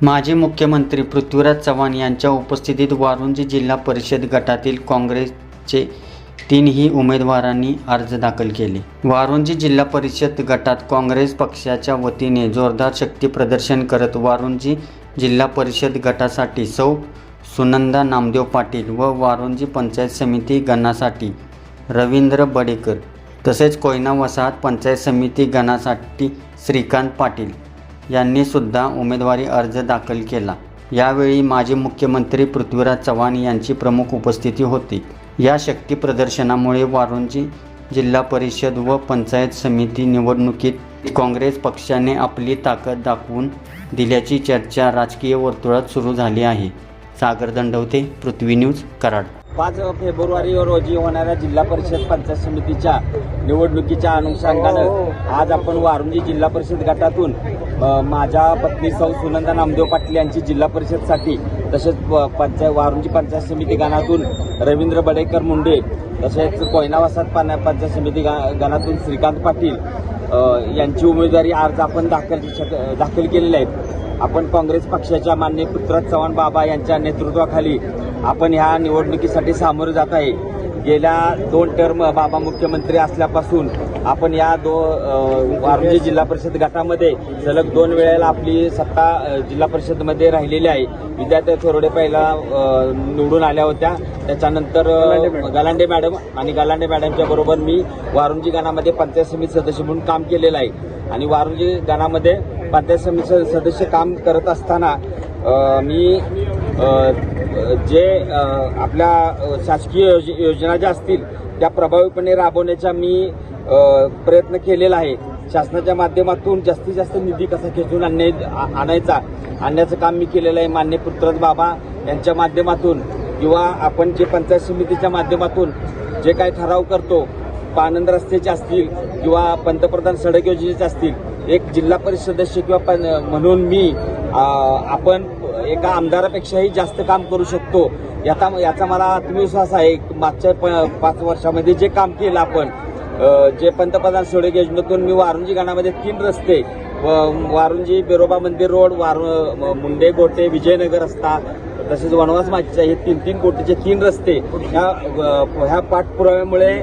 माजी मुख्यमंत्री पृथ्वीराज चव्हाण यांच्या उपस्थितीत वारुंजी जिल्हा परिषद गटातील काँग्रेसचे तीनही उमेदवारांनी अर्ज दाखल केले। वारुंजी जिल्हा परिषद गटात काँग्रेस पक्षाच्या वतीने जोरदार शक्ती प्रदर्शन करत वारुंजी जिल्हा परिषद गटासाठी सौ सुनंदा नामदेव पाटील व वारुंजी पंचायत समिती गणासाठी रवींद्र बडेकर तसेच कोयना वसाहत पंचायत समिती गणासाठी श्रीकांत पाटील यांनी सुद्धा उमेदवारी अर्ज दाखल केला। यावेळी माजी मुख्यमंत्री पृथ्वीराज चव्हाण यांची प्रमुख उपस्थिती होती। या शक्ती प्रदर्शनामुळे वारुंजी जिल्हा परिषद व पंचायत समिती निवडणुकीत काँग्रेस पक्षाने आपली ताकद दाखवून दिल्याची चर्चा राजकीय वर्तुळात सुरू झाली आहे। सागर दंडवते, पृथ्वी न्यूज, कराड। 5 फेब्रुवारी रोजी होणाऱ्या जिल्हा परिषद पंचायत समितीच्या निवडणुकीच्या अनुषंगानं आज आपण वारुंजी जिल्हा परिषद गटातून माझ्या पत्नी सौ सुनंदा नामदेव पाटील यांची जिल्हा परिषदसाठी तसेच वारुंजी पंचायत समिती गणातून रवींद्र बडेकर मुंडे तसेच कोयना वसाहत पंचायत समिती गणातून श्रीकांत पाटील यांची उमेदवारी अर्ज आपण दाखल केलेले आहेत। आपण काँग्रेस पक्षाच्या माननीय पृथ्वीराज चव्हाण बाबा यांच्या नेतृत्वाखाली आपण ह्या निवडणुकीसाठी सामोरे जात आहे। गेल्या 2 टर्म बाबा मुख्यमंत्री असल्यापासून आपण या वारुंजी जिल्हा परिषद गटामध्ये सलग 2 वेळेला आपली सत्ता जिल्हा परिषदमध्ये राहिलेली आहे। विद्यार्थी थोरडे पहिला निवडून आल्या होत्या, त्याच्यानंतर गलांडे मॅडम आणि गलांडे मॅडमच्या बरोबर मी वारुंजी गणामध्ये पंचायत समिती सदस्य म्हणून काम केलेलं आहे आणि वारुंजी गणामध्ये पंचायत समिती सदस्य काम करत असताना मी जे आपल्या शासकीय योजना ज्या असतील त्या प्रभावीपणे राबवण्याचा मी प्रयत्न केलेला आहे। शासनाच्या माध्यमातून जास्तीत जास्त निधी कसा खेचून आणण्याचं काम मी केलेलं आहे। माननीय पृथ्वीराज बाबा यांच्या माध्यमातून किंवा आपण जे पंचायत समितीच्या माध्यमातून जे काही ठराव करतो, पानंद रस्त्याचे असतील किंवा पंतप्रधान सडक योजनेचे असतील, एक जिल्हा परिषद सदस्य किंवा म्हणून मी आपण एका आमदारापेक्षाही जास्त काम करू शकतो याचा मला आत्मविश्वास आहे। मागच्या 5 वर्षामध्ये जे काम केलं आपण, जे पंतप्रधान सडक योजनेतून मी वारुंजी गणामध्ये 3 रस्ते, वारुंजी बिरोबा मंदिर रोड, मुंडे गोटे विजयनगर रस्ता तसेच वनवास माचीचा हे 3 कोटीचे 3 रस्ते ह्या पाठपुराव्यामुळे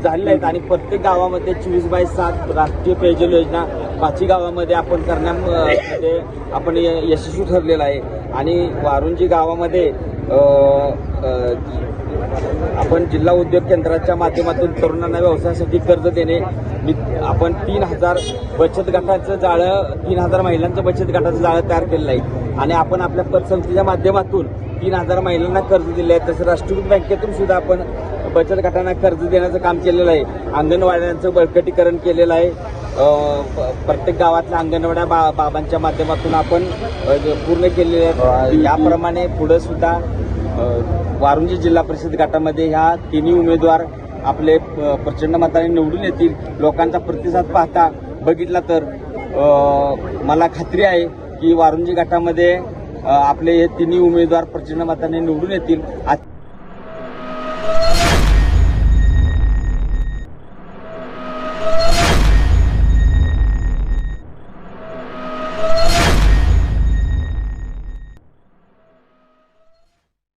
झालेले आहेत आणि प्रत्येक गावामध्ये 24/7 राष्ट्रीय पेयजल योजना 5 गावामध्ये आपण करण्यामध्ये आपण यशस्वी ठरलेला आहे। आणि वारुंजी गावामध्ये आपण जिल्हा उद्योग केंद्राच्या माध्यमातून तरुणांना व्यवसायासाठी कर्ज देणे, आपण 3000 बचत गटाचं जाळं, 3000 महिलांचं बचत गटाचं जाळं तयार केलेलं आहे आणि आपण आपल्या पतसंस्थेच्या माध्यमातून 3000 महिलांना कर्ज दिले आहे। तसं राष्ट्रीय बँकेतून सुद्धा आपण बचत गटांना कर्ज देण्याचं काम केलेलं आहे। अंगणवाड्यांचं बळकटीकरण केलेलं आहे। प्रत्येक गावातल्या अंगणवाड्या बाबांच्या माध्यमातून आपण पूर्ण केलेले आहेत। याप्रमाणे पुढे सुद्धा वारुंजी जिल्हा परिषद गटामध्ये ह्या 3 उमेदवार आपले प्रचंड मताने निवडून येतील। लोकांचा प्रतिसाद पाहता बघितला तर मला खात्री आहे की वारुंजी गटामध्ये आपले हे 3 उमेदवार प्रचंड मताने निवडून येतील।